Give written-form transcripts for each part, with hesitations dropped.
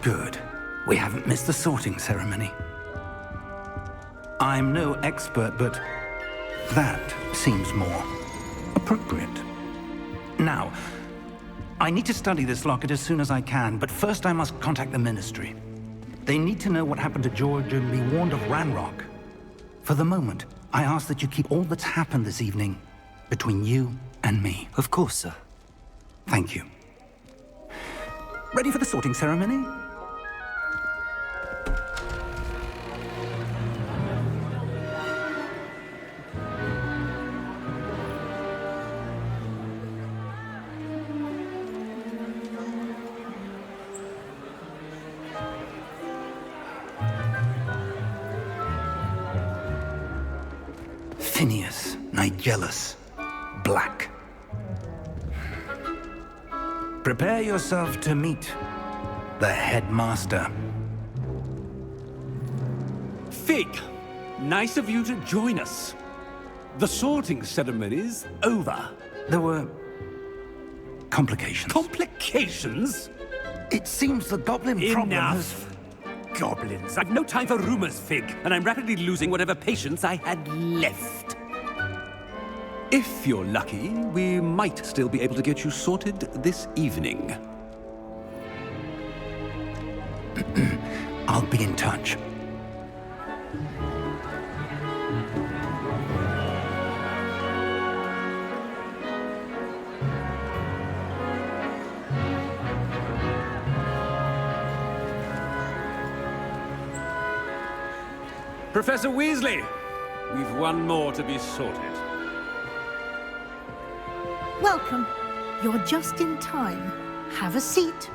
Good. We haven't missed the sorting ceremony. I'm no expert, but that seems more appropriate. Now, I need to study this locket as soon as I can, but first I must contact the Ministry. They need to know what happened to George and be warned of Ranrock. For the moment, I ask that you keep all that's happened this evening between you and me. Of course, sir. Thank you. Ready for the sorting ceremony? Phineas, Nigellus, Black. Prepare yourself to meet the headmaster. Fig, nice of you to join us. The sorting ceremony's over. There were complications. Complications? It seems the goblin problem has... Enough! Goblins. I've no time for rumors, Fig, and I'm rapidly losing whatever patience I had left. If you're lucky, we might still be able to get you sorted this evening. I'll be in touch. Professor Weasley, we've one more to be sorted. Welcome. You're just in time. Have a seat.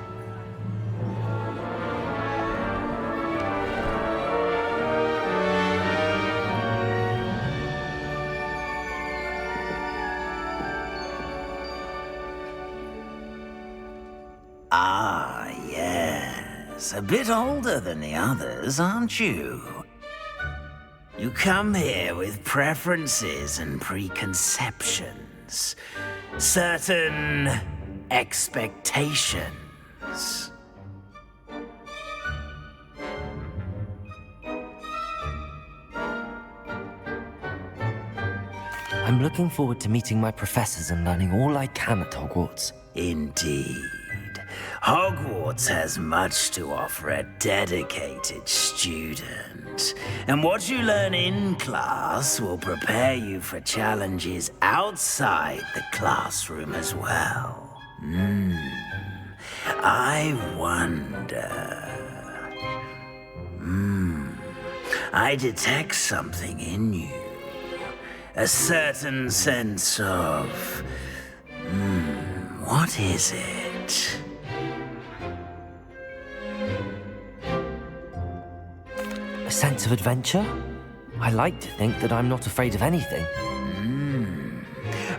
Ah, yes. A bit older than the others, aren't you? You come here with preferences and preconceptions. Certain expectations. I'm looking forward to meeting my professors and learning all I can at Hogwarts. Indeed. Hogwarts has much to offer a dedicated student. And what you learn in class will prepare you for challenges outside the classroom as well. I wonder... I detect something in you. A certain sense of... what is it? A sense of adventure? I like to think that I'm not afraid of anything.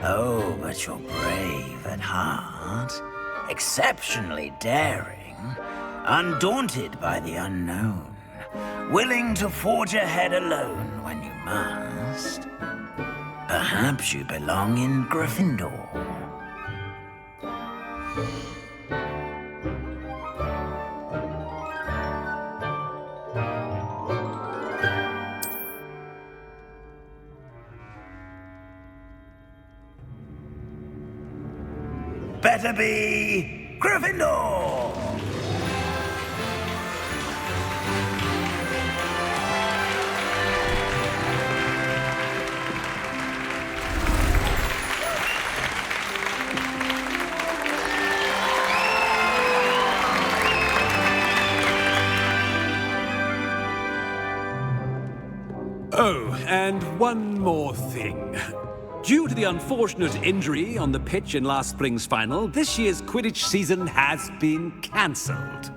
Oh, but you're brave at heart. Exceptionally daring. Undaunted by the unknown. Willing to forge ahead alone when you must. Perhaps you belong in Gryffindor. Better be Gryffindor! Oh, and one more thing. Due to the unfortunate injury on the pitch in last spring's final, this year's Quidditch season has been cancelled.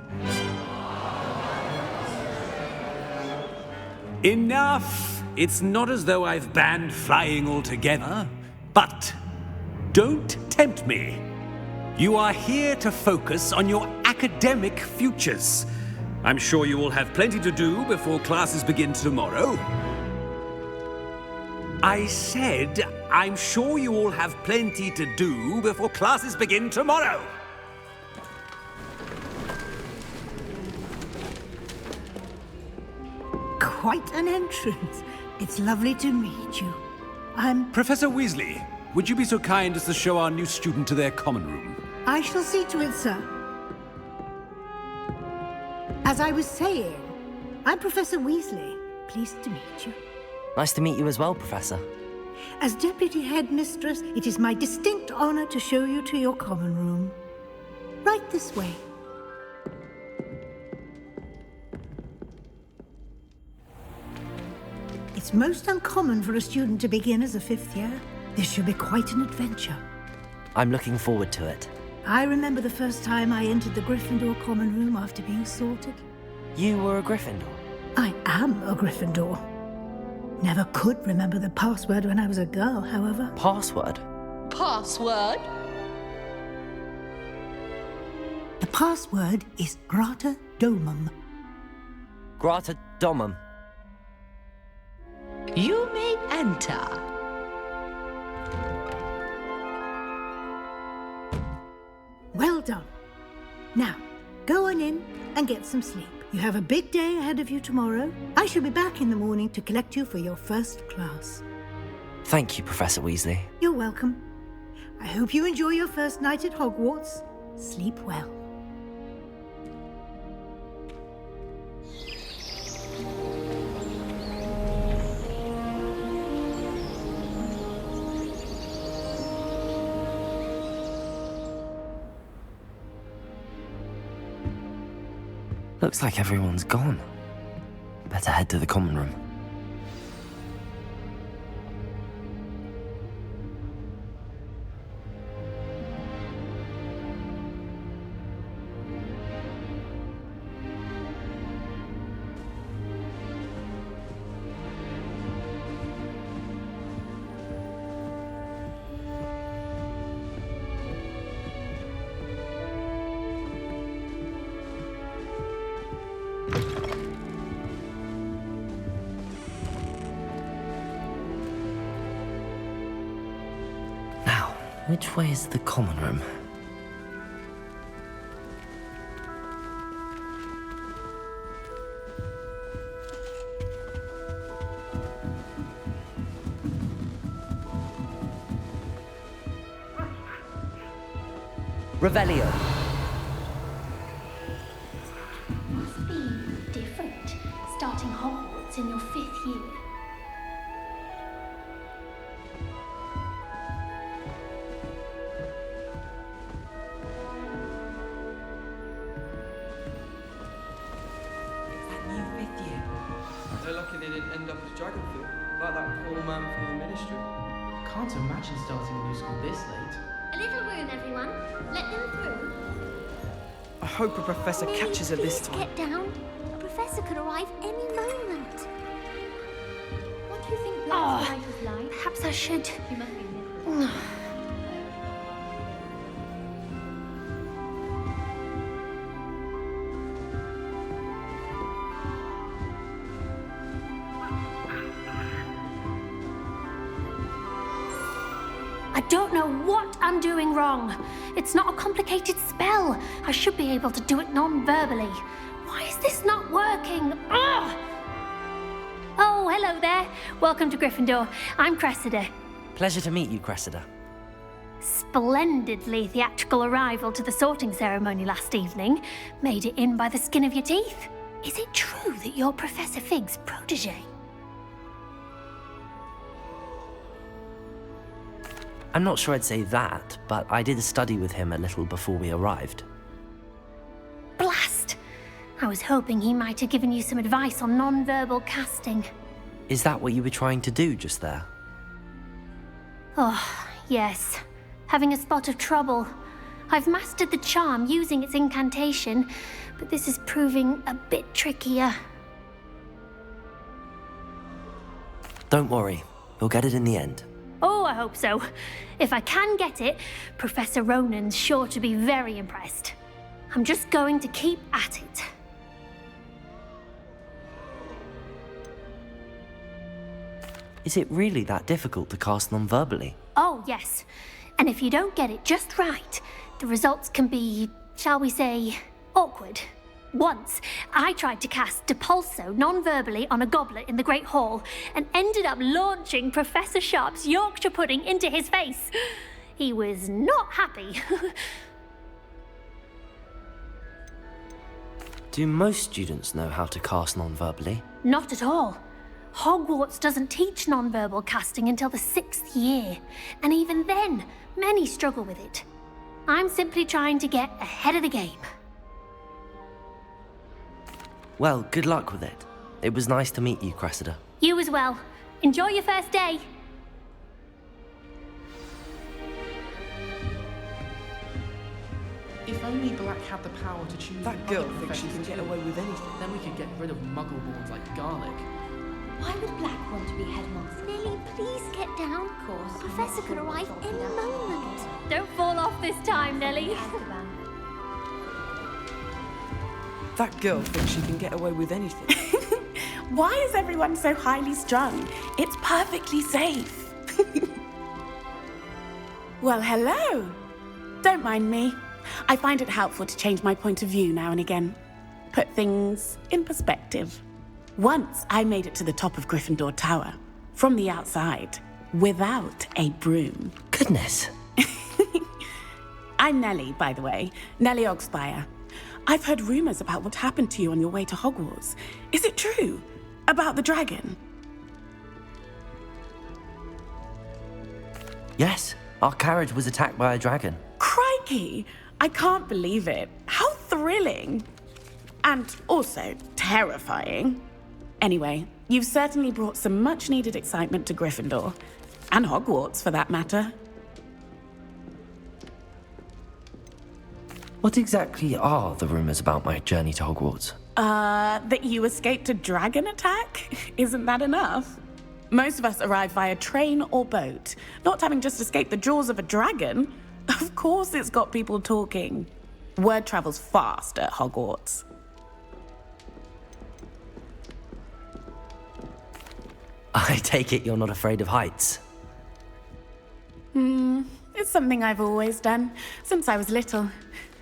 Enough! It's not as though I've banned flying altogether, but don't tempt me. You are here to focus on your academic futures. I'm sure you will have plenty to do before classes begin tomorrow. I said, I'm sure you all have plenty to do before classes begin tomorrow. quite an entrance. It's lovely to meet you. Professor Weasley, would you be so kind as to show our new student to their common room? I shall see to it, sir. As I was saying, I'm Professor Weasley. Pleased to meet you. Nice to meet you as well, Professor. As Deputy Headmistress, it is my distinct honor to show you to your common room. Right this way. It's most uncommon for a student to begin as a fifth year. This should be quite an adventure. I'm looking forward to it. I remember the first time I entered the Gryffindor common room after being sorted. You were a Gryffindor? I am a Gryffindor. Never could remember the password when I was a girl, however. Password? Password? The password is Grata Domum. Grata Domum. You may enter. Well done. Now, go on in and get some sleep. You have a big day ahead of you tomorrow. I shall be back in the morning to collect you for your first class. Thank you, Professor Weasley. You're welcome. I hope you enjoy your first night at Hogwarts. Sleep well. Looks like everyone's gone. Better head to the common room. Which way is the common room? Revelio. Must be different, starting Hogwarts in your 5th year. They're lucky they didn't end up as Dragonfield, like that poor man from the Ministry. Can't imagine starting a new school this late. A little room, everyone. Let them through. I hope a professor catches her this time. Get down. A professor could arrive any moment. What do you think Black's life is like? Perhaps I should. You must be miserable. I don't know what I'm doing wrong. It's not a complicated spell. I should be able to do it non-verbally. Why is this not working? Ugh! Oh, hello there. Welcome to Gryffindor. I'm Cressida. Pleasure to meet you, Cressida. Splendidly theatrical arrival to the sorting ceremony last evening. Made it in by the skin of your teeth. Is it true that you're Professor Fig's protege? I'm not sure I'd say that, but I did study with him a little before we arrived. Blast! I was hoping he might have given you some advice on non-verbal casting. Is that what you were trying to do just there? Oh, yes. Having a spot of trouble. I've mastered the charm using its incantation, but this is proving a bit trickier. Don't worry, you'll get it in the end. Oh, I hope so. If I can get it, Professor Ronan's sure to be very impressed. I'm just going to keep at it. Is it really that difficult to cast non-verbally? Oh, yes. And if you don't get it just right, the results can be, shall we say, awkward. Once, I tried to cast Depulso non-verbally on a goblet in the Great Hall and ended up launching Professor Sharp's Yorkshire pudding into his face. He was not happy. Do most students know how to cast non-verbally? Not at all. Hogwarts doesn't teach non-verbal casting until the 6th year, and even then, many struggle with it. I'm simply trying to get ahead of the game. Well, good luck with it. It was nice to meet you, Cressida. You as well. Enjoy your first day. If only Black had the power to choose That the girl other thinks she can professors get too. away with anything. Then we could get rid of muggle-borns like garlic. Why would Black want to be headmaster? Lily, please get down. Of course. The professor could arrive any moment. Yeah. Don't fall off this time, Nellie. That girl thinks she can get away with anything. Why is everyone so highly strung? It's perfectly safe. Well, hello. Don't mind me. I find it helpful to change my point of view now and again. Put things in perspective. Once I made it to the top of Gryffindor Tower, from the outside, without a broom. Goodness. I'm Nellie, by the way. Nellie Ogspire. I've heard rumors about what happened to you on your way to Hogwarts. Is it true? About the dragon? Yes, our carriage was attacked by a dragon. Crikey! I can't believe it. How thrilling! And also terrifying. Anyway, you've certainly brought some much-needed excitement to Gryffindor. And Hogwarts, for that matter. What exactly are the rumors about my journey to Hogwarts? That you escaped a dragon attack? Isn't that enough? Most of us arrive via train or boat, not having just escaped the jaws of a dragon. Of course it's got people talking. Word travels fast at Hogwarts. I take it you're not afraid of heights. It's something I've always done, since I was little.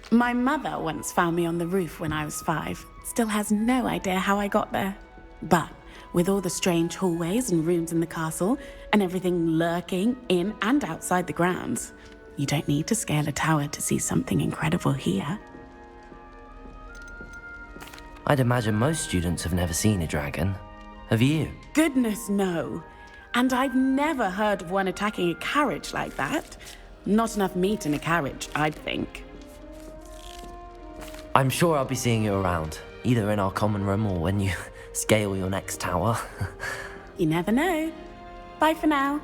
My mother once found me on the roof when I was 5. Still has no idea how I got there. But with all the strange hallways and rooms in the castle, and everything lurking in and outside the grounds, you don't need to scale a tower to see something incredible here. I'd imagine most students have never seen a dragon. Have you? Goodness, no. And I've never heard of one attacking a carriage like that. Not enough meat in a carriage, I'd think. I'm sure I'll be seeing you around, either in our common room or when you scale your next tower. You never know. Bye for now.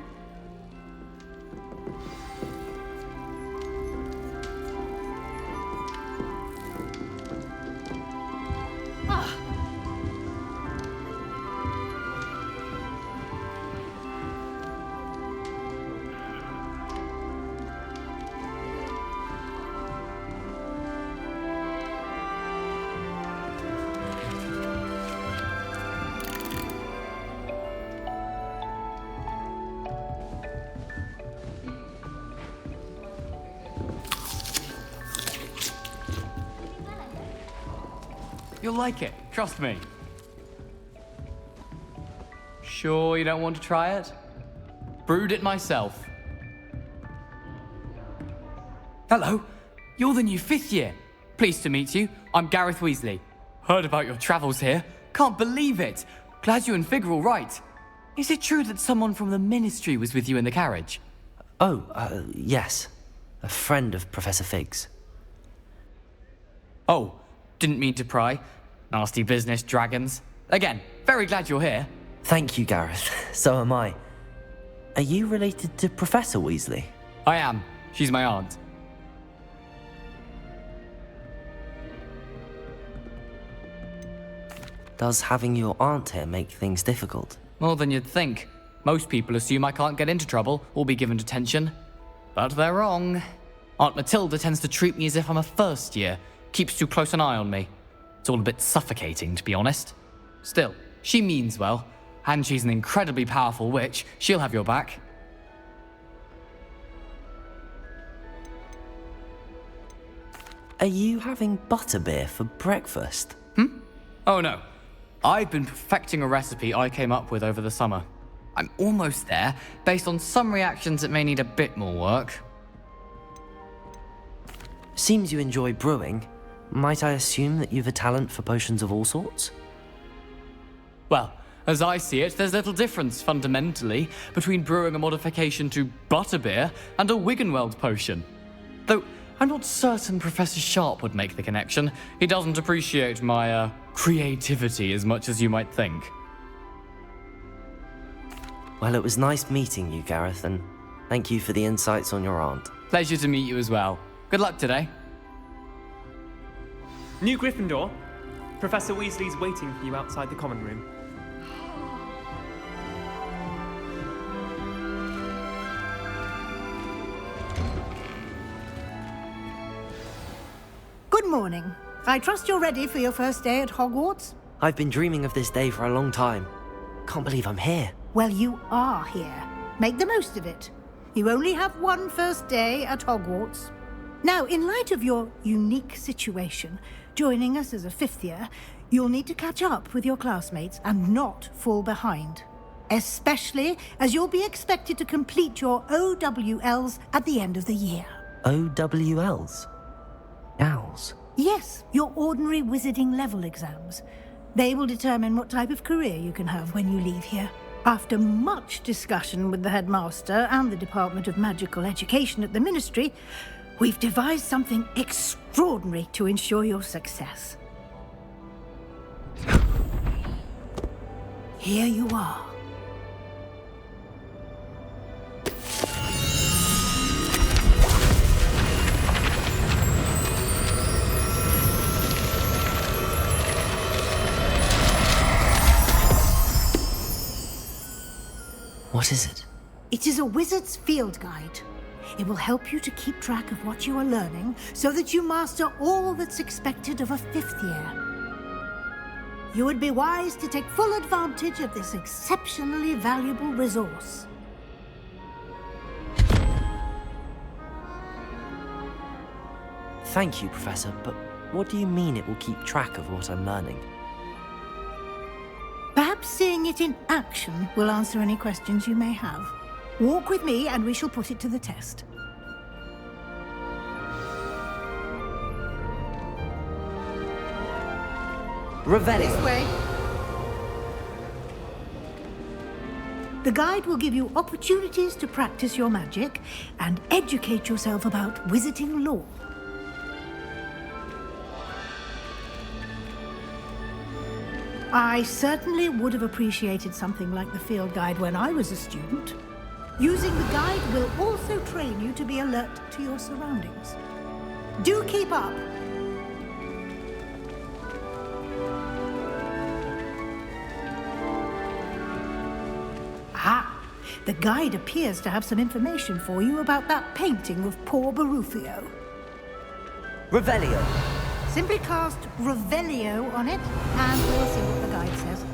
You'll like it, trust me. Sure you don't want to try it? Brewed it myself. Hello, you're the new 5th year. Pleased to meet you. I'm Gareth Weasley. Heard about your travels here. Can't believe it. Glad you and Fig are all right. Is it true that someone from the Ministry was with you in the carriage? Yes. A friend of Professor Fig's. Oh, didn't mean to pry. Nasty business, dragons. Again, very glad you're here. Thank you, Gareth. So am I. Are you related to Professor Weasley? I am. She's my aunt. Does having your aunt here make things difficult? More than you'd think. Most people assume I can't get into trouble or be given detention. But they're wrong. Aunt Matilda tends to treat me as if I'm a first year. Keeps too close an eye on me. It's all a bit suffocating, to be honest. Still, she means well. And she's an incredibly powerful witch. She'll have your back. Are you having butterbeer for breakfast? Oh no. I've been perfecting a recipe I came up with over the summer. I'm almost there. Based on some reactions, it may need a bit more work. Seems you enjoy brewing. Might I assume that you've a talent for potions of all sorts? Well, as I see it, there's little difference, fundamentally, between brewing a modification to butterbeer and a Wiggenweld potion. Though, I'm not certain Professor Sharp would make the connection. He doesn't appreciate my, creativity as much as you might think. Well, it was nice meeting you, Gareth, and thank you for the insights on your aunt. Pleasure to meet you as well. Good luck today. New Gryffindor. Professor Weasley's waiting for you outside the common room. Good morning. I trust you're ready for your first day at Hogwarts? I've been dreaming of this day for a long time. Can't believe I'm here. Well, you are here. Make the most of it. You only have one first day at Hogwarts. Now, in light of your unique situation, joining us as a fifth year, you'll need to catch up with your classmates and not fall behind. Especially as you'll be expected to complete your OWLs at the end of the year. OWLs? Owls? Yes, your ordinary wizarding level exams. They will determine what type of career you can have when you leave here. After much discussion with the headmaster and the Department of Magical Education at the Ministry, we've devised something extraordinary to ensure your success. Here you are. What is it? It is a wizard's field guide. It will help you to keep track of what you are learning so that you master all that's expected of a fifth year. You would be wise to take full advantage of this exceptionally valuable resource. Thank you, Professor, but what do you mean it will keep track of what I'm learning? Perhaps seeing it in action will answer any questions you may have. Walk with me and we shall put it to the test. Revelio. This way. The guide will give you opportunities to practice your magic and educate yourself about wizarding lore. I certainly would have appreciated something like the field guide when I was a student. Using the guide will also train you to be alert to your surroundings. Do keep up. Ah, the guide appears to have some information for you about that painting of poor Barufio. Revelio. Simply cast Revelio on it, and we'll see what the guide says.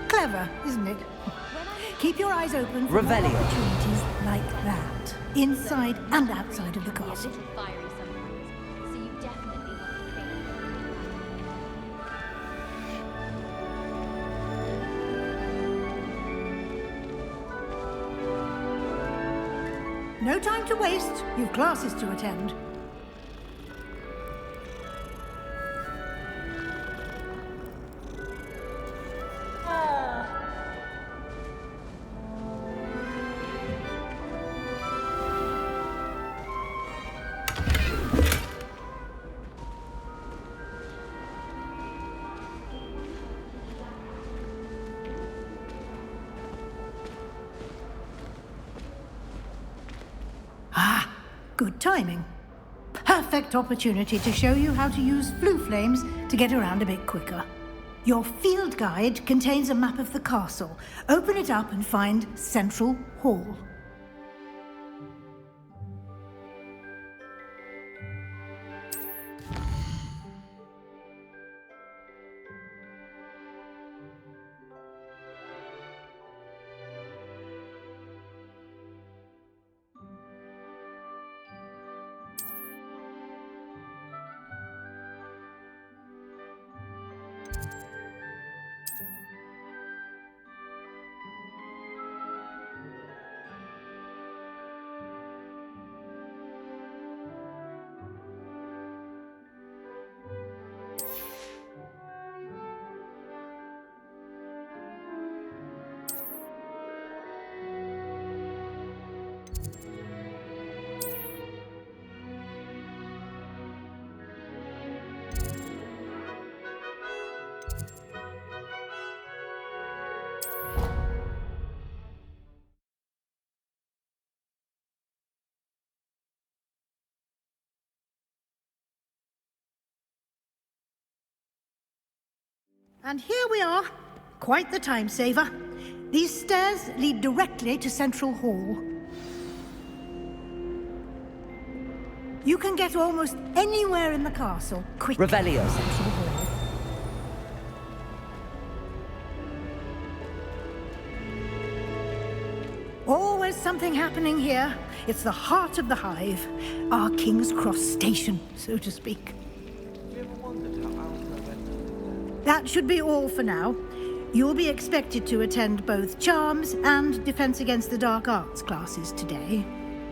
Clever, isn't it? Keep your eyes open for more opportunities like that, inside and outside of the castle. Fiery sometimes, so you definitely want to think. No time to waste. You've classes to attend. Good timing. Perfect opportunity to show you how to use flue flames to get around a bit quicker. Your field guide contains a map of the castle. Open it up and find Central Hall. And here we are. Quite the time saver. These stairs lead directly to Central Hall. You can get almost anywhere in the castle quickly. Revelio. Central Hall. Always something happening here. It's the heart of the hive. Our King's Cross station, so to speak. That should be all for now. You'll be expected to attend both Charms and Defense Against the Dark Arts classes today.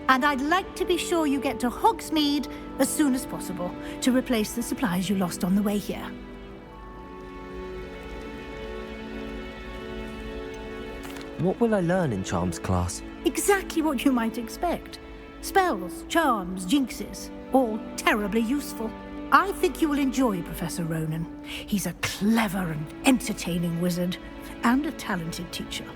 And I'd like to be sure you get to Hogsmeade as soon as possible to replace the supplies you lost on the way here. What will I learn in Charms class? Exactly what you might expect. Spells, charms, jinxes, all terribly useful. I think you will enjoy Professor Ronan. He's a clever and entertaining wizard, and a talented teacher.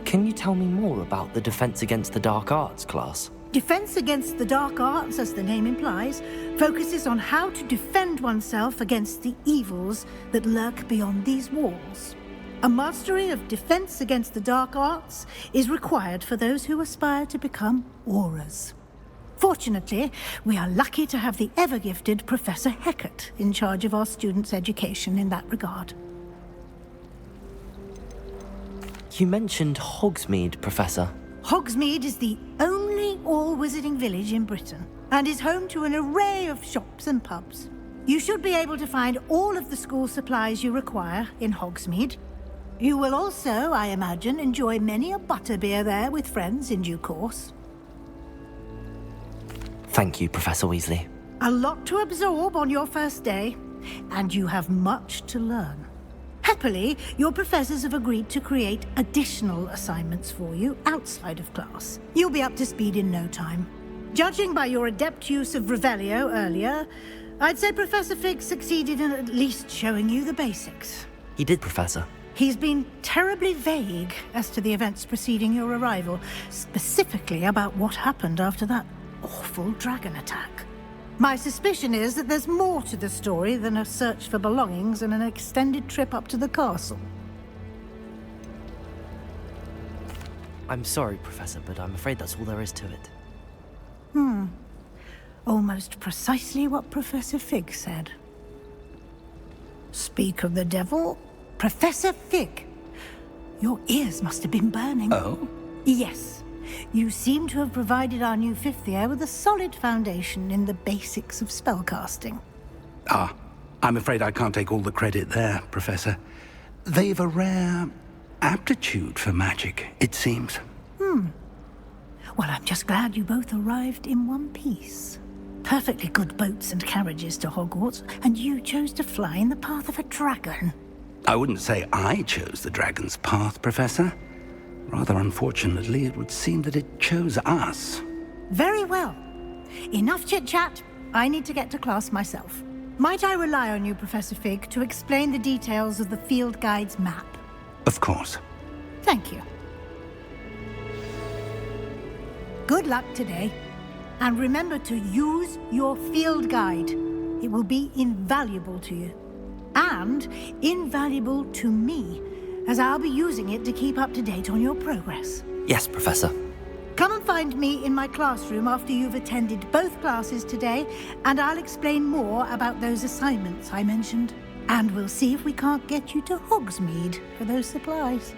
Can you tell me more about the Defense Against the Dark Arts class? Defense Against the Dark Arts, as the name implies, focuses on how to defend oneself against the evils that lurk beyond these walls. A mastery of Defense Against the Dark Arts is required for those who aspire to become Auras. Fortunately, we are lucky to have the ever-gifted Professor Hecat in charge of our students' education in that regard. You mentioned Hogsmeade, Professor. Hogsmeade is the only all-wizarding village in Britain, and is home to an array of shops and pubs. You should be able to find all of the school supplies you require in Hogsmeade. You will also, I imagine, enjoy many a butterbeer there with friends in due course. Thank you, Professor Weasley. A lot to absorb on your first day, and you have much to learn. Happily, your professors have agreed to create additional assignments for you outside of class. You'll be up to speed in no time. Judging by your adept use of Revelio earlier, I'd say Professor Fig succeeded in at least showing you the basics. He did, Professor. He's been terribly vague as to the events preceding your arrival, specifically about what happened after that awful dragon attack. My suspicion is that there's more to the story than a search for belongings and an extended trip up to the castle. I'm sorry, Professor, but I'm afraid that's all there is to it. Almost precisely what Professor Fig said. Speak of the devil, Professor Fig. Your ears must have been burning. Oh? Yes. You seem to have provided our new fifth year with a solid foundation in the basics of spellcasting. Ah, I'm afraid I can't take all the credit there, Professor. They've a rare aptitude for magic, it seems. Well, I'm just glad you both arrived in one piece. Perfectly good boats and carriages to Hogwarts, and you chose to fly in the path of a dragon. I wouldn't say I chose the dragon's path, Professor. Rather unfortunately, it would seem that it chose us. Very well. Enough chit-chat. I need to get to class myself. Might I rely on you, Professor Fig, to explain the details of the field guide's map? Of course. Thank you. Good luck today. And remember to use your field guide. It will be invaluable to you. And invaluable to me, as I'll be using it to keep up to date on your progress. Yes, Professor. Come and find me in my classroom after you've attended both classes today, and I'll explain more about those assignments I mentioned. And we'll see if we can't get you to Hogsmeade for those supplies.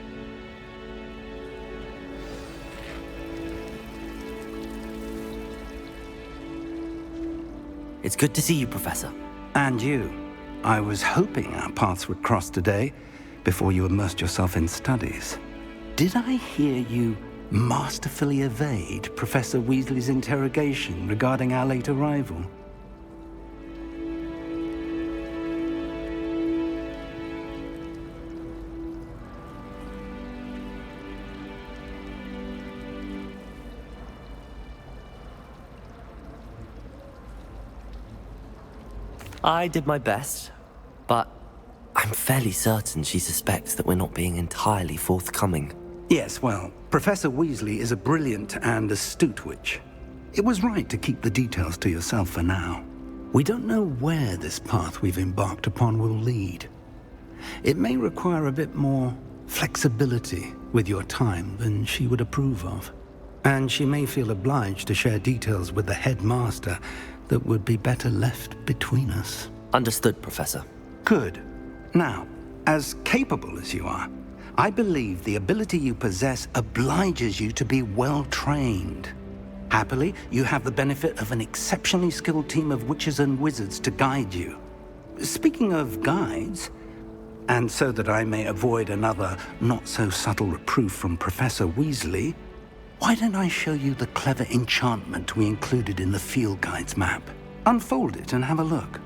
It's good to see you, Professor. And you. I was hoping our paths would cross today, before you immersed yourself in studies. Did I hear you masterfully evade Professor Weasley's interrogation regarding our late arrival? I did my best, but I'm fairly certain she suspects that we're not being entirely forthcoming. Yes, well, Professor Weasley is a brilliant and astute witch. It was right to keep the details to yourself for now. We don't know where this path we've embarked upon will lead. It may require a bit more flexibility with your time than she would approve of. And she may feel obliged to share details with the headmaster that would be better left between us. Understood, Professor. Good. Now, as capable as you are, I believe the ability you possess obliges you to be well-trained. Happily, you have the benefit of an exceptionally skilled team of witches and wizards to guide you. Speaking of guides, and so that I may avoid another not-so-subtle reproof from Professor Weasley, why don't I show you the clever enchantment we included in the field guide's map? Unfold it and have a look.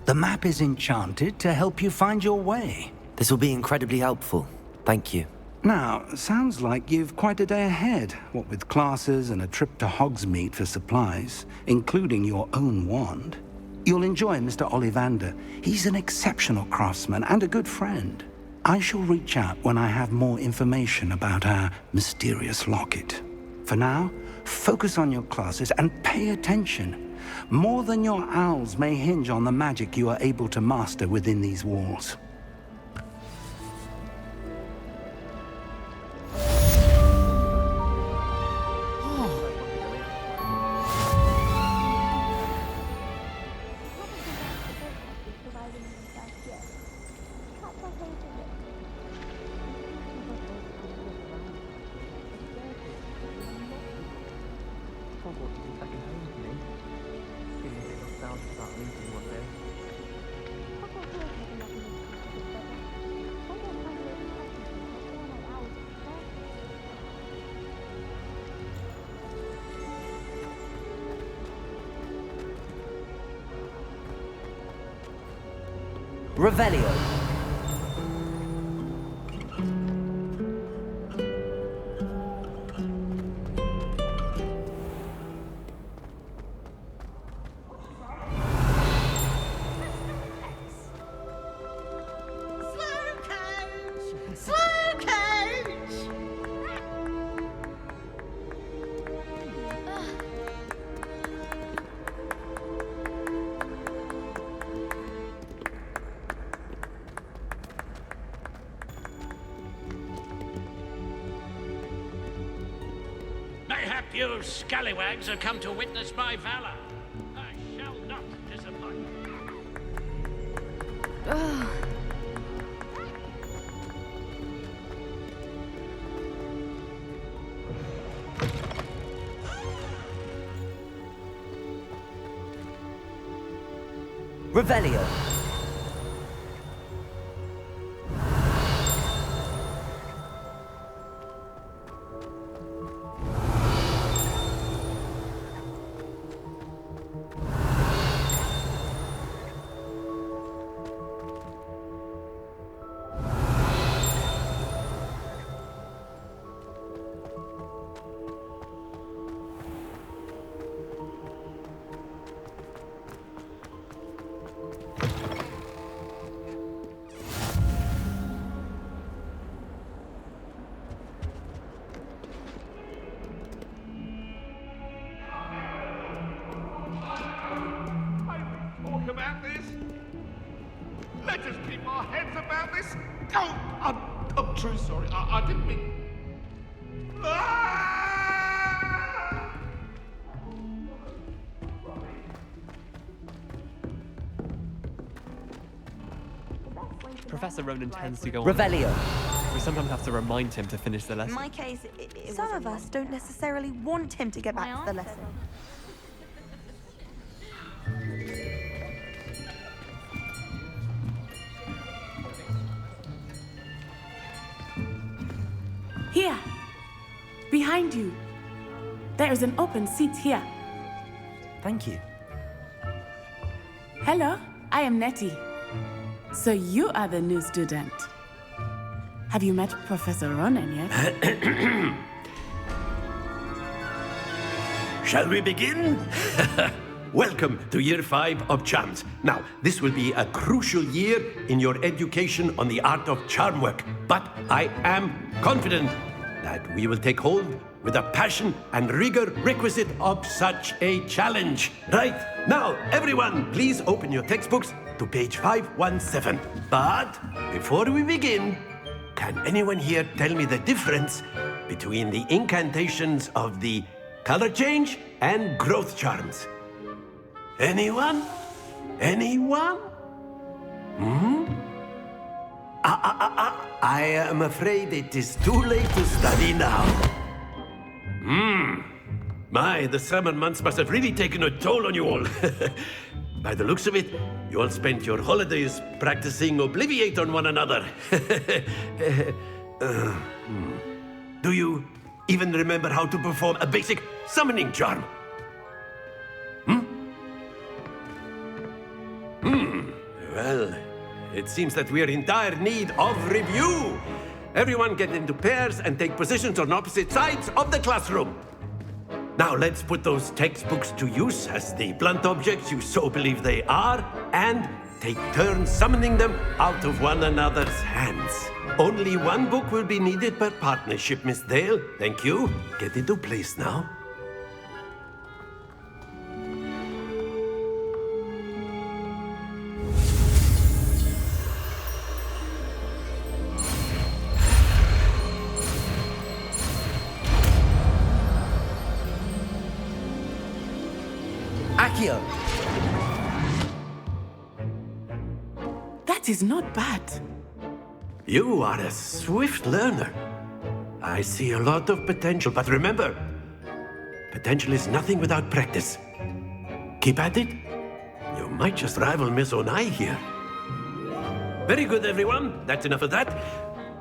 The map is enchanted to help you find your way. This will be incredibly helpful. Thank you. Now, sounds like you've quite a day ahead, what with classes and a trip to Hogsmeade for supplies, including your own wand. You'll enjoy Mr. Ollivander. He's an exceptional craftsman and a good friend. I shall reach out when I have more information about our mysterious locket. For now, focus on your classes and pay attention. More than your owls may hinge on the magic you are able to master within these walls. Revelio. You scallywags have come to witness my valor. I shall not disappoint. Revelio. About this? Let us keep our heads about this. Oh, I'm true sorry. I didn't mean. Ah! Professor Ronan tends to go on. Revelio. We sometimes have to remind him to finish the lesson. In my case, some of us don't necessarily want him to get back to the lesson. Here, behind you. There is an open seat here. Thank you. Hello, I am Nettie. So you are the new student. Have you met Professor Ronan yet? Shall we begin? Welcome to Year 5 of Charms. Now, this will be a crucial year in your education on the art of charm work, but I am confident that we will take hold with the passion and rigor requisite of such a challenge. Right, now, everyone, please open your textbooks to page 517. But before we begin, can anyone here tell me the difference between the incantations of the color change and growth charms? Anyone? Anyone? I am afraid it is too late to study now. My, the summer months must have really taken a toll on you all. By the looks of it, you all spent your holidays practicing Obliviate on one another. Do you even remember how to perform a basic summoning charm? Well, it seems that we are in dire need of review. Everyone get into pairs and take positions on opposite sides of the classroom. Now let's put those textbooks to use as the blunt objects you so believe they are, and take turns summoning them out of one another's hands. Only one book will be needed per partnership, Miss Dale. Thank you. Get into place now. Accio. That is not bad. You are a swift learner. I see a lot of potential, but remember, potential is nothing without practice. Keep at it. You might just rival Miss Onai here. Very good, everyone. That's enough of that.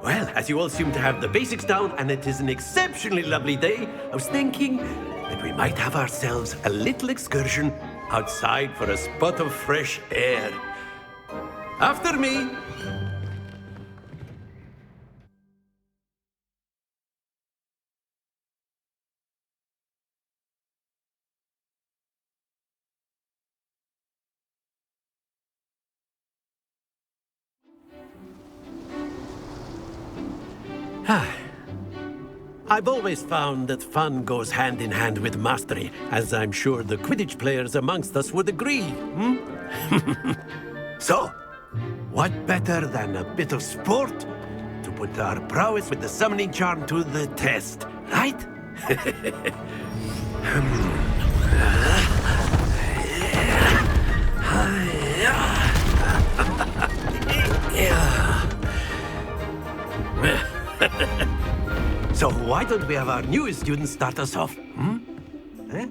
Well, as you all seem to have the basics down, and it is an exceptionally lovely day, I was thinking that we might have ourselves a little excursion outside for a spot of fresh air. After me. I've always found that fun goes hand in hand with mastery, as I'm sure the Quidditch players amongst us would agree. So, what better than a bit of sport to put our prowess with the summoning charm to the test, right? So why don't we have our newest student start us off? Eh?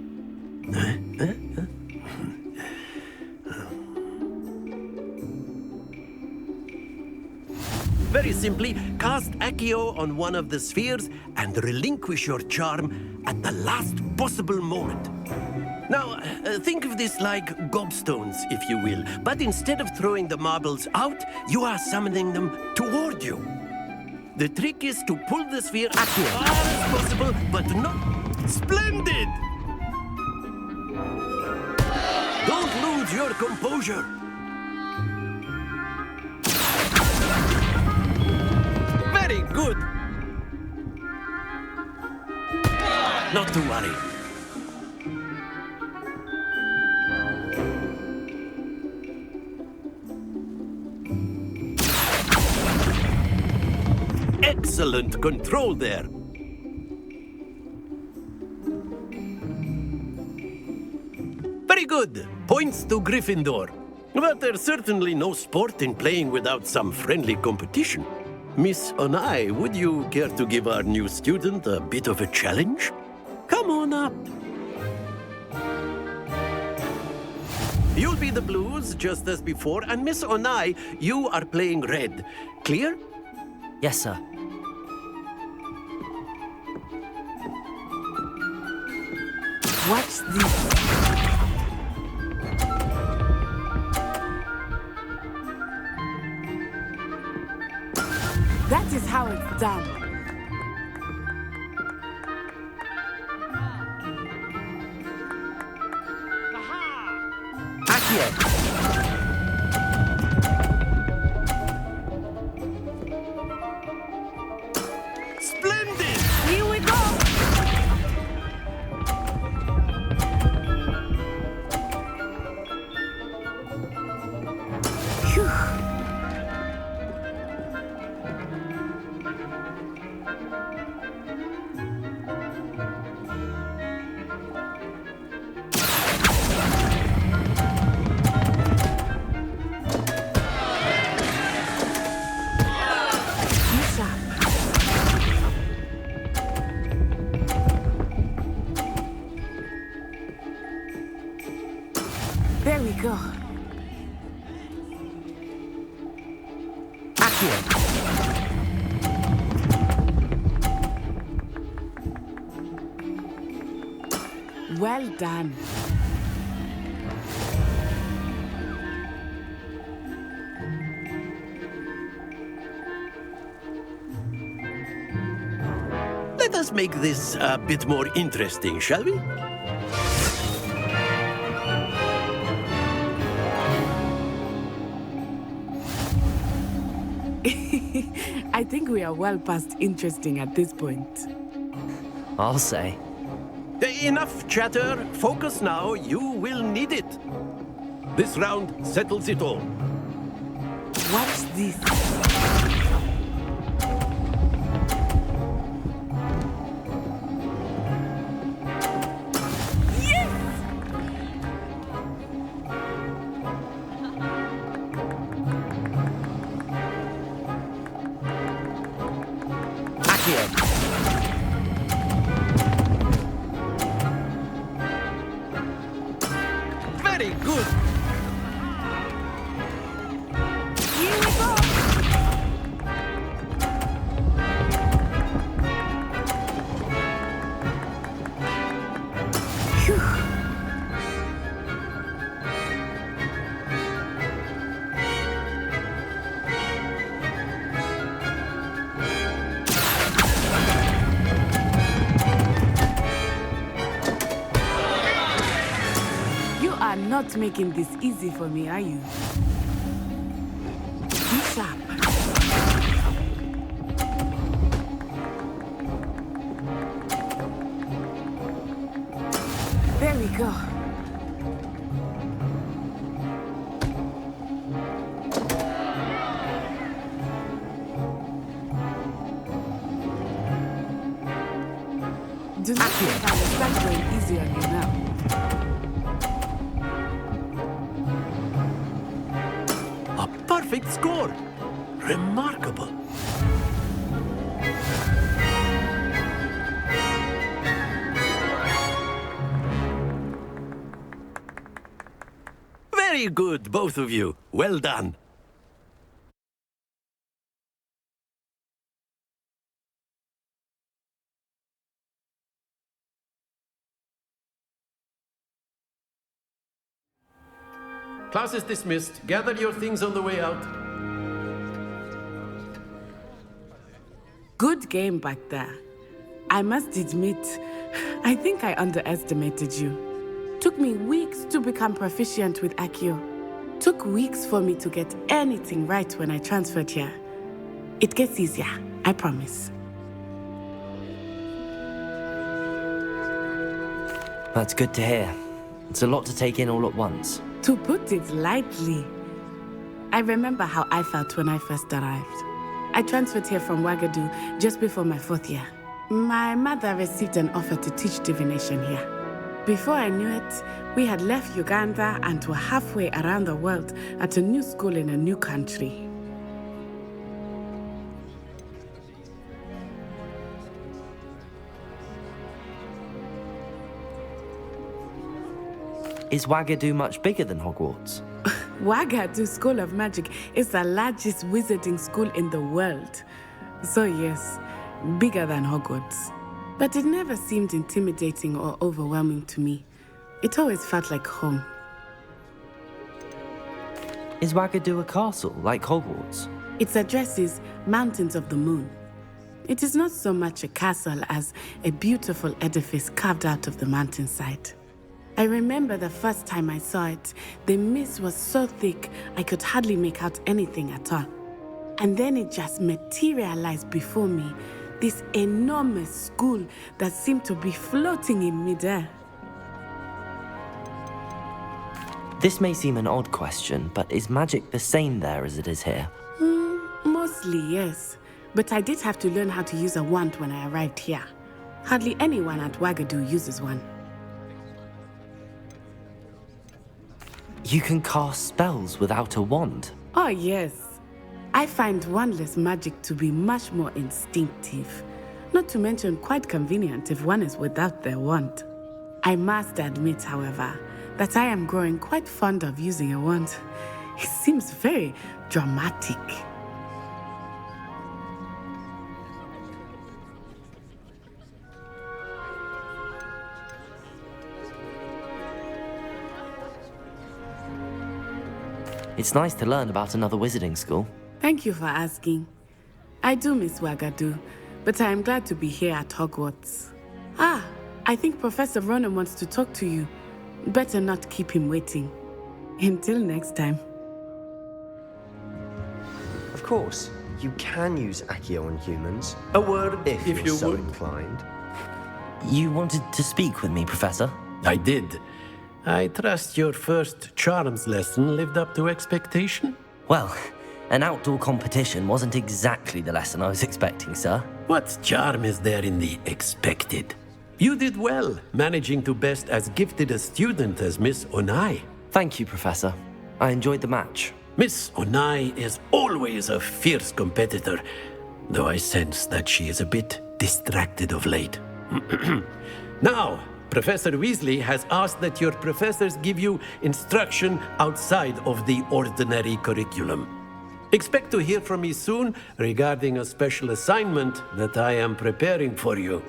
Very simply, cast Accio on one of the spheres and relinquish your charm at the last possible moment. Now, think of this like gobstones, if you will, but instead of throwing the marbles out, you are summoning them toward you. The trick is to pull the sphere as far as possible, but not... Splendid! Don't lose your composure. Very good. Not to worry. Excellent control there. Very good. Points to Gryffindor. But there's certainly no sport in playing without some friendly competition. Miss Onai, would you care to give our new student a bit of a challenge? Come on up. You'll be the blues, just as before, and Miss Onai, you are playing red. Clear? Yes, sir. What's this? That is how it's done. Accio! Splendid! Here we go! There we go. Accio! Well done. Let us make this a bit more interesting, shall we? I think we are well past interesting at this point. I'll say. Enough chatter. Focus now. You will need it. This round settles it all. What's this? Very good. Here we go. You are not making this easy for me, are you? Be sharp. There we go. do not think I will start going easy on you now. A perfect score! Remarkable. Very good, both of you. Well done. Class is dismissed. Gather your things on the way out. Good game back there. I must admit, I think I underestimated you. Took me weeks to become proficient with Accio. Took weeks for me to get anything right when I transferred here. It gets easier, I promise. That's good to hear. It's a lot to take in all at once. To put it lightly, I remember how I felt when I first arrived. I transferred here from Wagadu just before my 4th year. My mother received an offer to teach divination here. Before I knew it, we had left Uganda and were halfway around the world at a new school in a new country. Is Wagadu much bigger than Hogwarts? Wagadu School of Magic is the largest wizarding school in the world. So yes, bigger than Hogwarts. But it never seemed intimidating or overwhelming to me. It always felt like home. Is Wagadu a castle, like Hogwarts? Its address is Mountains of the Moon. It is not so much a castle as a beautiful edifice carved out of the mountainside. I remember the first time I saw it, the mist was so thick I could hardly make out anything at all. And then it just materialized before me, this enormous school that seemed to be floating in midair. This may seem an odd question, but is magic the same there as it is here? Mostly, yes. But I did have to learn how to use a wand when I arrived here. Hardly anyone at Wagadu uses one. You can cast spells without a wand? Oh, yes. I find wandless magic to be much more instinctive. Not to mention quite convenient if one is without their wand. I must admit, however, that I am growing quite fond of using a wand. It seems very dramatic. It's nice to learn about another wizarding school. Thank you for asking. I do miss Wagadu, but I am glad to be here at Hogwarts. Ah, I think Professor Ronan wants to talk to you. Better not keep him waiting. Until next time. Of course, you can use Accio on humans. A word, if you you're so would. inclined. You wanted to speak with me, Professor? I did. I trust your first charms lesson lived up to expectation? Well, an outdoor competition wasn't exactly the lesson I was expecting, sir. What charm is there in the expected? You did well, managing to best as gifted a student as Miss Onai. Thank you, Professor. I enjoyed the match. Miss Onai is always a fierce competitor, though I sense that she is a bit distracted of late. Now, Professor Weasley has asked that your professors give you instruction outside of the ordinary curriculum. Expect to hear from me soon regarding a special assignment that I am preparing for you.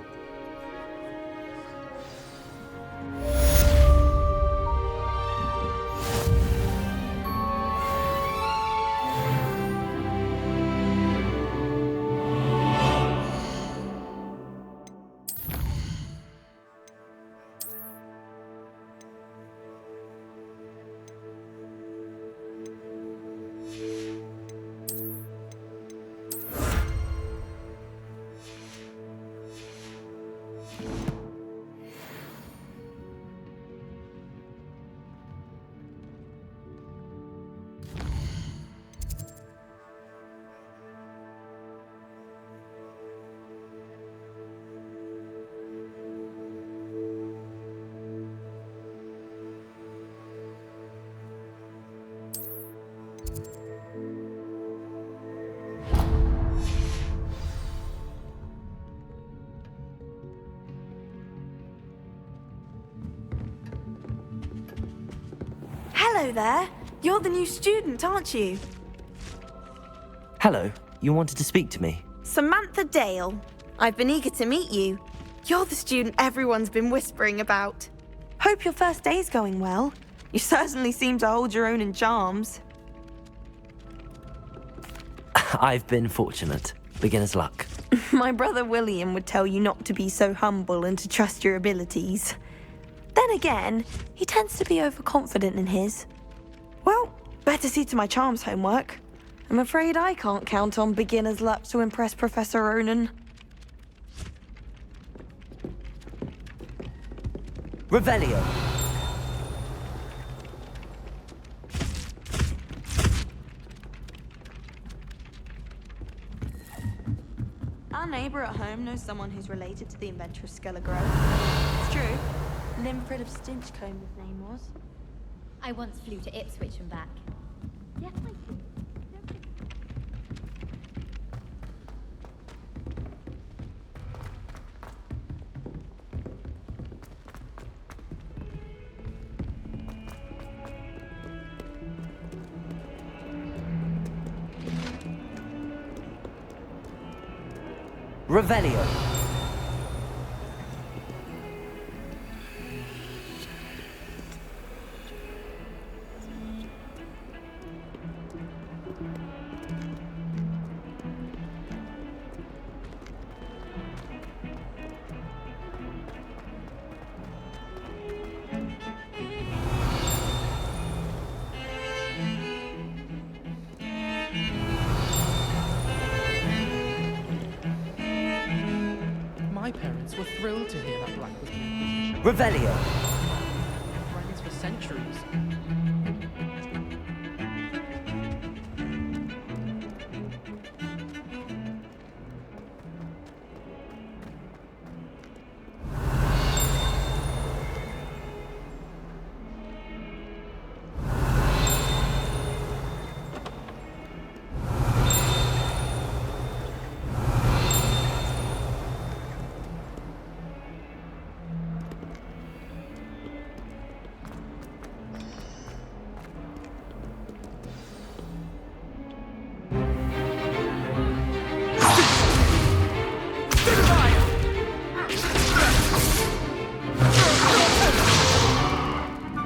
Hello there. You're the new student, aren't you? Hello, you wanted to speak to me? Samantha Dale. I've been eager to meet you. You're the student everyone's been whispering about. Hope your first day's going well. You certainly seem to hold your own in charms. I've been fortunate. Beginner's luck. My brother William would tell you not to be so humble and to trust your abilities. Then again, he tends to be overconfident in his. Well, better see to my charms homework. I'm afraid I can't count on beginner's luck to impress Professor Ronan. Revelio. Our neighbour at home knows someone who's related to the inventor of Skelligro. It's true. Nimfrid of Stinchcombe, his name was. I once flew to Ipswich and back. Yes, I did. Revelio. My parents were thrilled to hear that Black was being positioned. Revelio. Friends for centuries.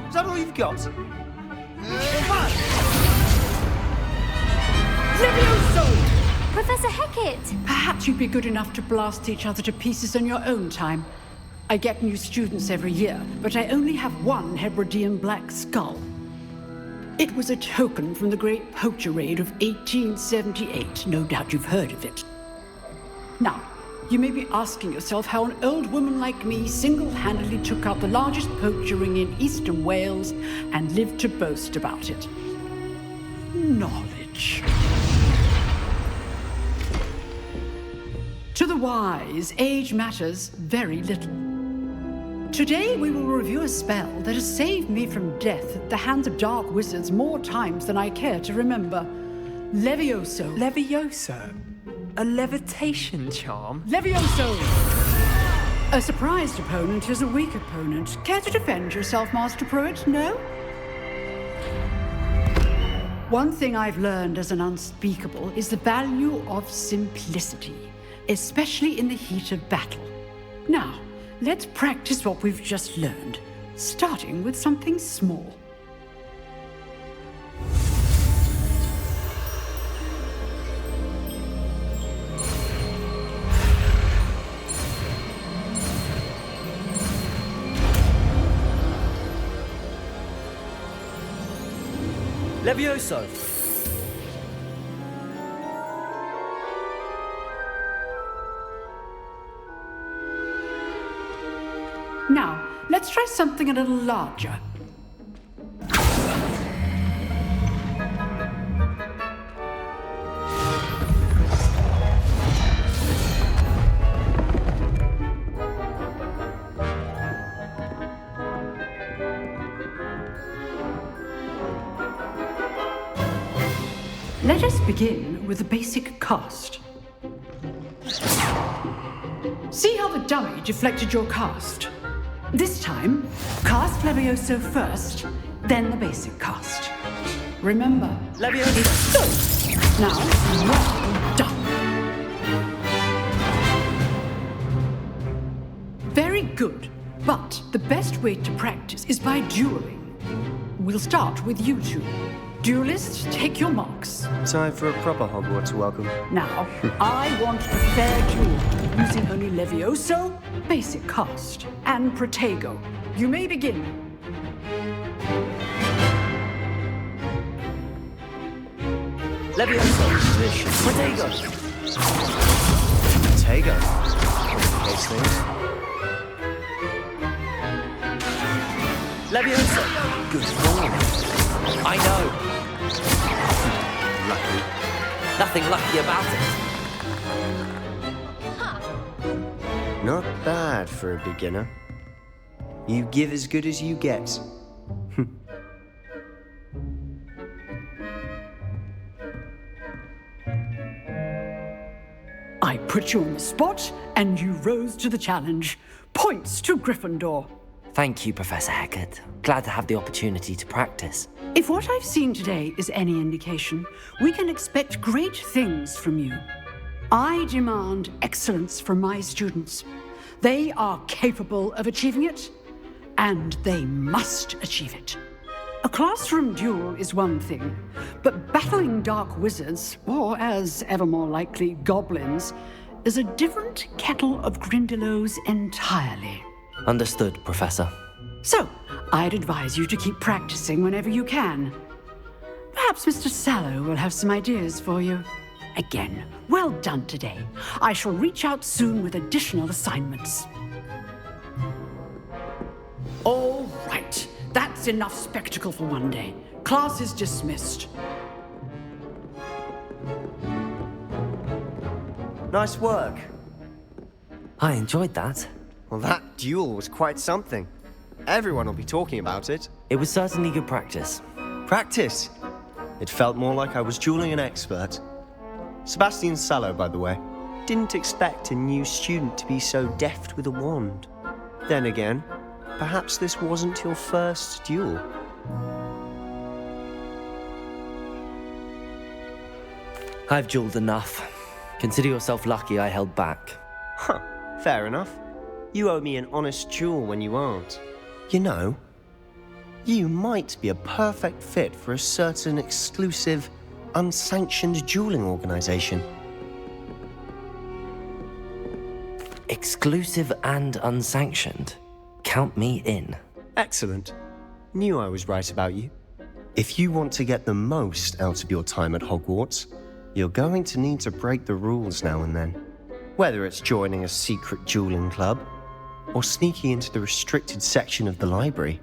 Is that all you've got? Professor Hecat! Perhaps you'd be good enough to blast each other to pieces on your own time. I get new students every year, but I only have one Hebridean black skull. It was a token from the Great Poacher Raid of 1878. No doubt you've heard of it. Now, you may be asking yourself how an old woman like me single-handedly took out the largest poacher ring in eastern Wales and lived to boast about it. Knowledge. To the wise, age matters very little. Today we will review a spell that has saved me from death at the hands of dark wizards more times than I care to remember. Levioso. Levioso? A levitation charm? Levioso! A surprised opponent is a weak opponent. Care to defend yourself, Master Pruitt? No? One thing I've learned as an unspeakable is the value of simplicity, especially in the heat of battle. Now, let's practice what we've just learned, starting with something small. Levioso. Now, let's try something a little larger. Let us begin with the basic cast. See how the dummy deflected your cast? This time, cast Levioso first, then the basic cast. Remember, Leviosa! it's so. Now, well done. Very good, but the best way to practice is by dueling. We'll start with you two. Duelists, take your marks. Time for a proper Hogwarts welcome. Now, I want a fair duel, using only Levioso, basic cast, and Protego. You may begin. Leviosa! Protego! Protego. Complicates things. Leviosa! Good morning. I know. Lucky. Nothing lucky about it. Not bad for a beginner. You give as good as you get. I put you on the spot, and you rose to the challenge. Points to Gryffindor. Thank you, Professor Hecat. Glad to have the opportunity to practice. If what I've seen today is any indication, we can expect great things from you. I demand excellence from my students. They are capable of achieving it, and they must achieve it. A classroom duel is one thing, but battling dark wizards, or as ever more likely, goblins, is a different kettle of Grindylows entirely. Understood, Professor. So, I'd advise you to keep practicing whenever you can. Perhaps Mr. Sallow will have some ideas for you. Again, well done today. I shall reach out soon with additional assignments. All right. That's enough spectacle for one day. Class is dismissed. Nice work. I enjoyed that. Well, that duel was quite something. Everyone will be talking about it. It was certainly good practice. Practice? It felt more like I was dueling an expert. Sebastian Sallow, by the way. Didn't expect a new student to be so deft with a wand. Then again, perhaps this wasn't your first duel. I've dueled enough. Consider yourself lucky I held back. Huh, fair enough. You owe me an honest duel when you aren't. You know, you might be a perfect fit for a certain exclusive, unsanctioned dueling organization. Exclusive and unsanctioned? Count me in. Excellent. Knew I was right about you. If you want to get the most out of your time at Hogwarts, you're going to need to break the rules now and then. Whether it's joining a secret dueling club, or sneaking into the restricted section of the library,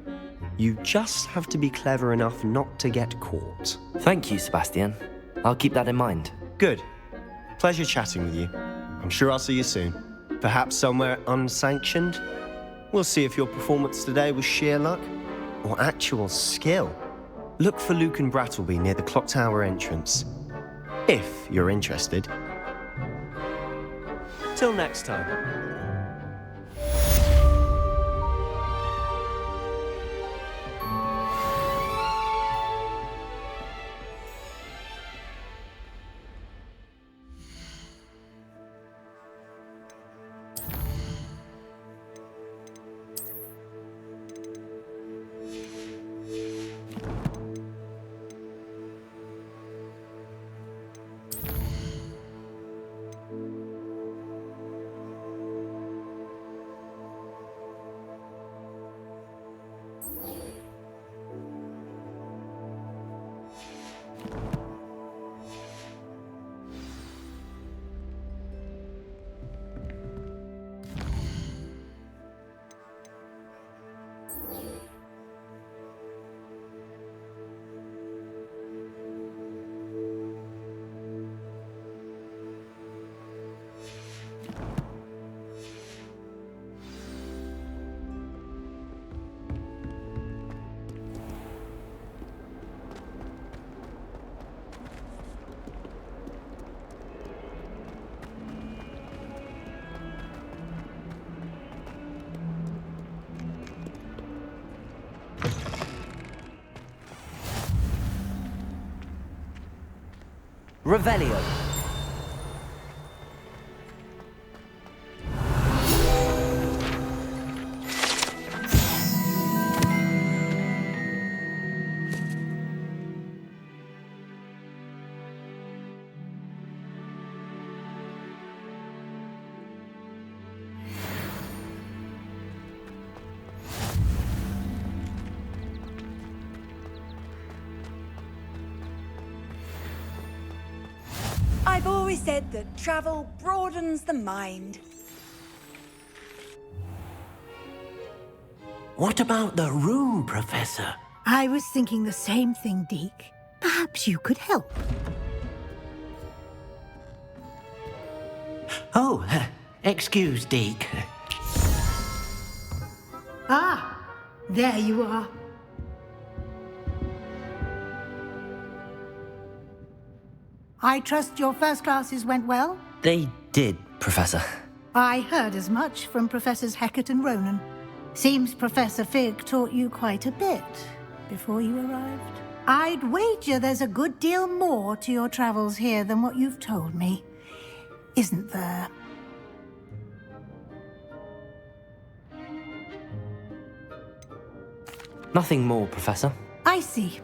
you just have to be clever enough not to get caught. Thank you, Sebastian. I'll keep that in mind. Good. Pleasure chatting with you. I'm sure I'll see you soon. Perhaps somewhere unsanctioned? We'll see if your performance today was sheer luck or actual skill. Look for Luke and Brattleby near the clock tower entrance, if you're interested. Till next time. Revelio. I've always said that travel broadens the mind. What about the room, Professor? I was thinking the same thing, Deke. Perhaps you could help. Oh, excuse, Deke. Ah, there you are. I trust your first classes went well? They did, Professor. I heard as much from Professors Hecat and Ronan. Seems Professor Fig taught you quite a bit before you arrived. I'd wager there's a good deal more to your travels here than what you've told me. Isn't there? Nothing more, Professor. I see.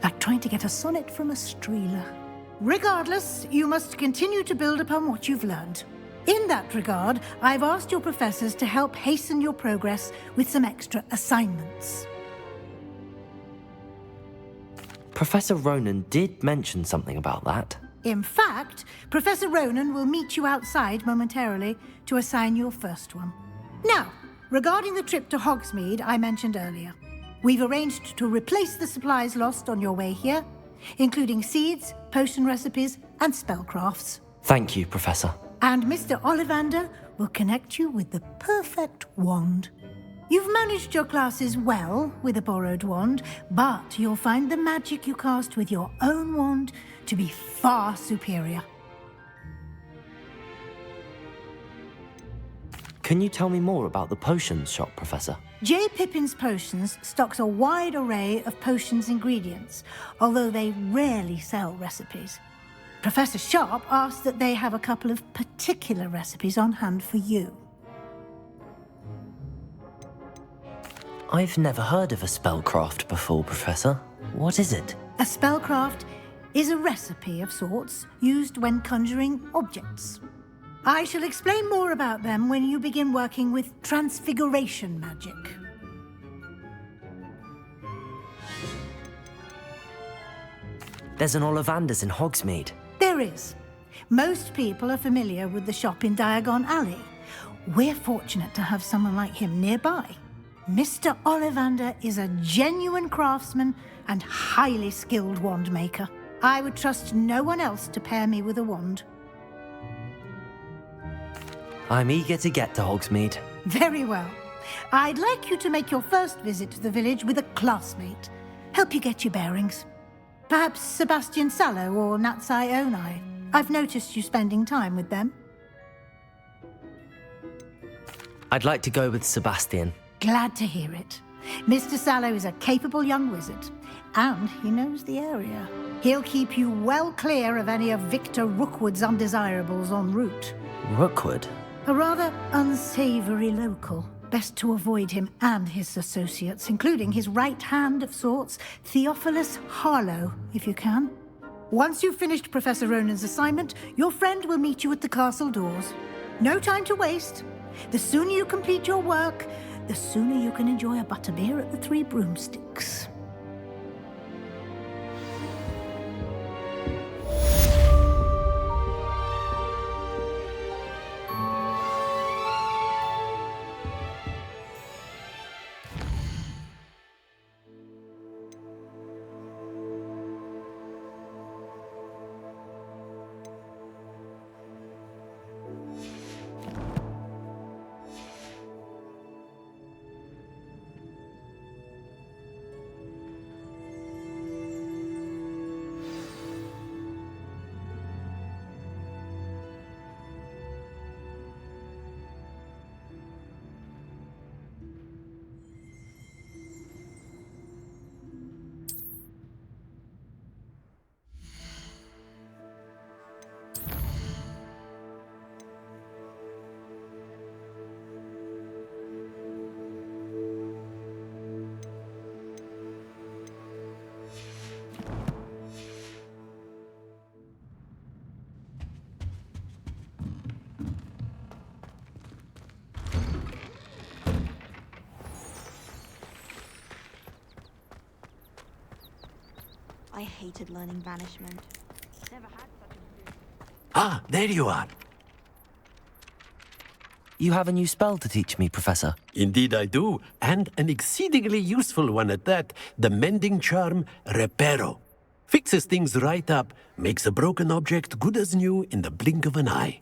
Like trying to get a sonnet from a streeler. Regardless, you must continue to build upon what you've learned. In that regard, I've asked your professors to help hasten your progress with some extra assignments. Professor Ronan did mention something about that. In fact, Professor Ronan will meet you outside momentarily to assign your first one. Now, regarding the trip to Hogsmeade I mentioned earlier, we've arranged to replace the supplies lost on your way here, including seeds, potion recipes, and spellcrafts. Thank you, Professor. And Mr. Ollivander will connect you with the perfect wand. You've managed your classes well with a borrowed wand, but you'll find the magic you cast with your own wand to be far superior. Can you tell me more about the potions shop, Professor? J. Pippin's Potions stocks a wide array of potions ingredients, although they rarely sell recipes. Professor Sharp asked that they have a couple of particular recipes on hand for you. I've never heard of a spellcraft before, Professor. What is it? A spellcraft is a recipe of sorts used when conjuring objects. I shall explain more about them when you begin working with transfiguration magic. There's an Ollivander's in Hogsmeade. There is. Most people are familiar with the shop in Diagon Alley. We're fortunate to have someone like him nearby. Mr. Ollivander is a genuine craftsman and highly skilled wand maker. I would trust no one else to pair me with a wand. I'm eager to get to Hogsmeade. Very well. I'd like you to make your first visit to the village with a classmate. Help you get your bearings. Perhaps Sebastian Sallow or Natsai Onai. I've noticed you spending time with them. I'd like to go with Sebastian. Glad to hear it. Mr. Sallow is a capable young wizard, and he knows the area. He'll keep you well clear of any of Victor Rookwood's undesirables en route. Rookwood? A rather unsavory local. Best to avoid him and his associates, including his right hand of sorts, Theophilus Harlow, if you can. Once you've finished Professor Ronan's assignment, your friend will meet you at the castle doors. No time to waste. The sooner you complete your work, the sooner you can enjoy a butterbeer at the Three Broomsticks. hated learning banishment. Never had such a good... Ah, there you are. You have a new spell to teach me, Professor? Indeed I do, and an exceedingly useful one at that. The mending charm, Reparo. Fixes things right up, makes a broken object good as new in the blink of an eye.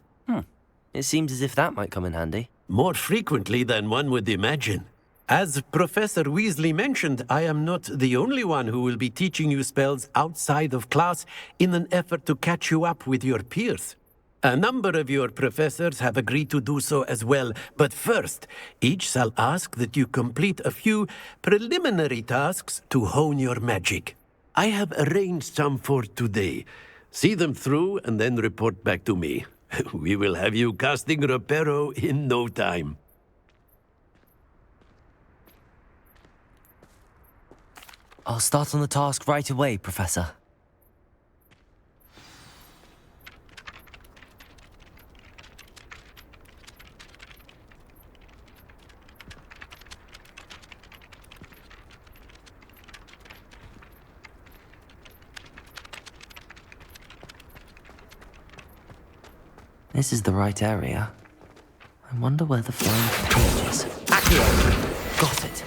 It seems as if that might come in handy. More frequently than one would imagine. As Professor Weasley mentioned, I am not the only one who will be teaching you spells outside of class in an effort to catch you up with your peers. A number of your professors have agreed to do so as well, but first, each shall ask that you complete a few preliminary tasks to hone your magic. I have arranged some for today. See them through and then report back to me. We will have you casting Reparo in no time. I'll start on the task right away, Professor. This is the right area. I wonder where the flying page is. Accio! Got it.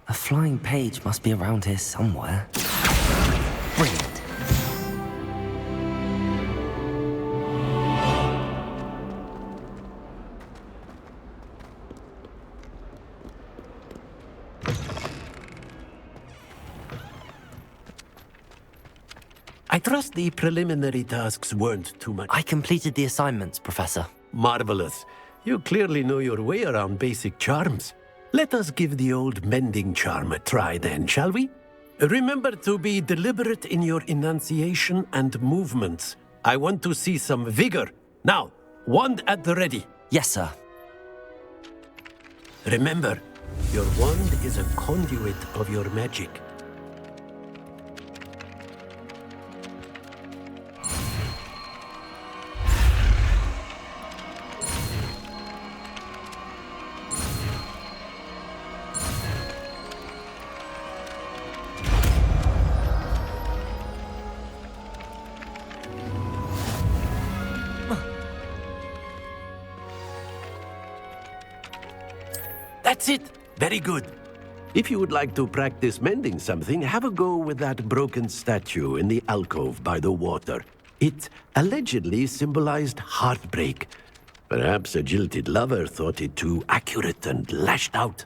A flying page must be around here somewhere. Brilliant. I trust the preliminary tasks weren't too much. I completed the assignments, Professor. Marvelous. You clearly know your way around basic charms. Let us give the old mending charm a try then, shall we? Remember to be deliberate in your enunciation and movements. I want to see some vigor. Now, wand at the ready. Yes, sir. Remember, your wand is a conduit of your magic. That's it! Very good. If you would like to practice mending something, have a go with that broken statue in the alcove by the water. It allegedly symbolized heartbreak. Perhaps a jilted lover thought it too accurate and lashed out.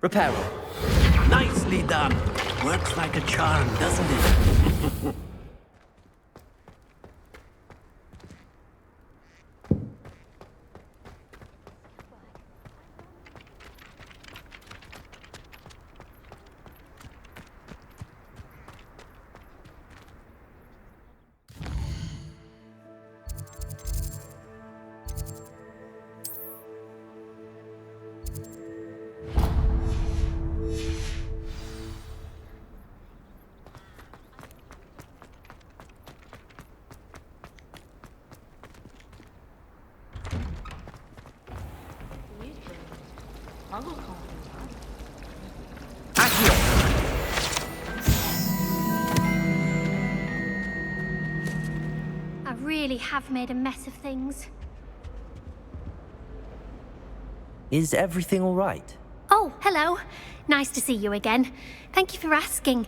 Reparo. Nicely done. Works like a charm, doesn't it? I really have made a mess of things. Is everything all right? Oh, hello. Nice to see you again. Thank you for asking.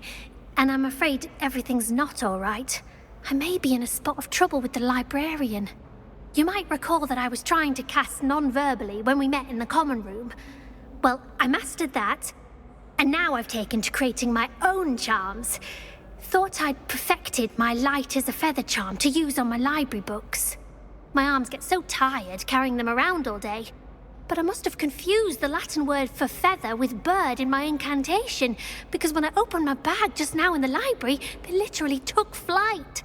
And I'm afraid everything's not all right. I may be in a spot of trouble with the librarian. You might recall that I was trying to cast non-verbally when we met in the common room. Well, I mastered that, and now I've taken to creating my own charms. Thought I'd perfected my light as a feather charm to use on my library books. My arms get so tired carrying them around all day. But I must have confused the Latin word for feather with bird in my incantation, because when I opened my bag just now in the library, they literally took flight.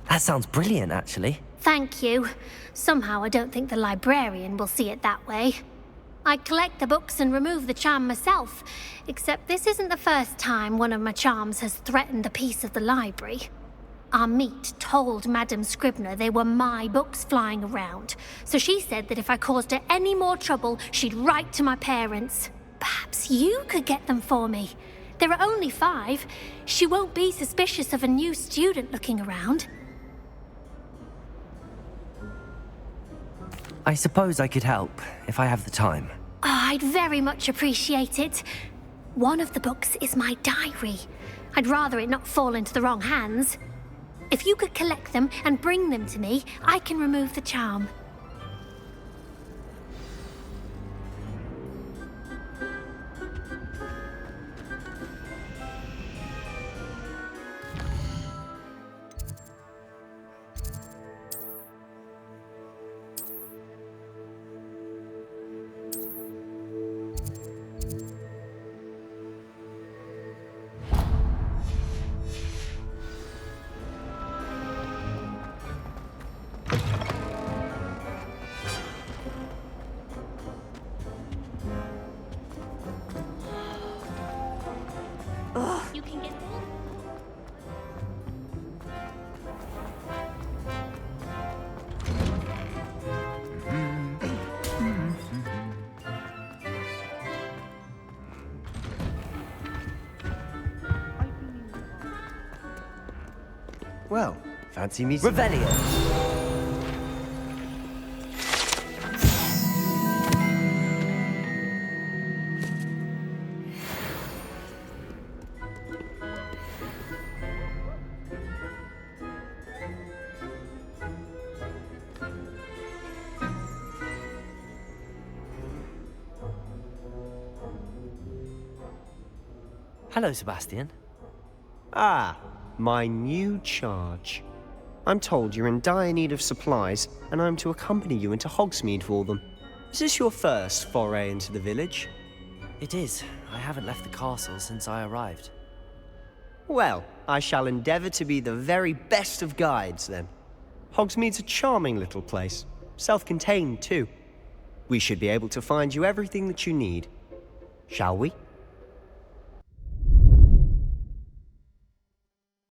That sounds brilliant, actually. Thank you. Somehow I don't think the librarian will see it that way. I collect the books and remove the charm myself, except this isn't the first time one of my charms has threatened the peace of the library. Our meet told Madame Scribner they were my books flying around, so she said that if I caused her any more trouble, she'd write to my parents. Perhaps you could get them for me. There are only 5. She won't be suspicious of a new student looking around. I suppose I could help, if I have the time. Oh, I'd very much appreciate it. One of the books is my diary. I'd rather it not fall into the wrong hands. If you could collect them and bring them to me, I can remove the charm. You can get Well, fancy meeting. Revelio. Hello, Sebastian. Ah, my new charge. I'm told you're in dire need of supplies, and I'm to accompany you into Hogsmeade for them. Is this your first foray into the village? It is. I haven't left the castle since I arrived. Well, I shall endeavour to be the very best of guides, then. Hogsmeade's a charming little place, self-contained too. We should be able to find you everything that you need. Shall we?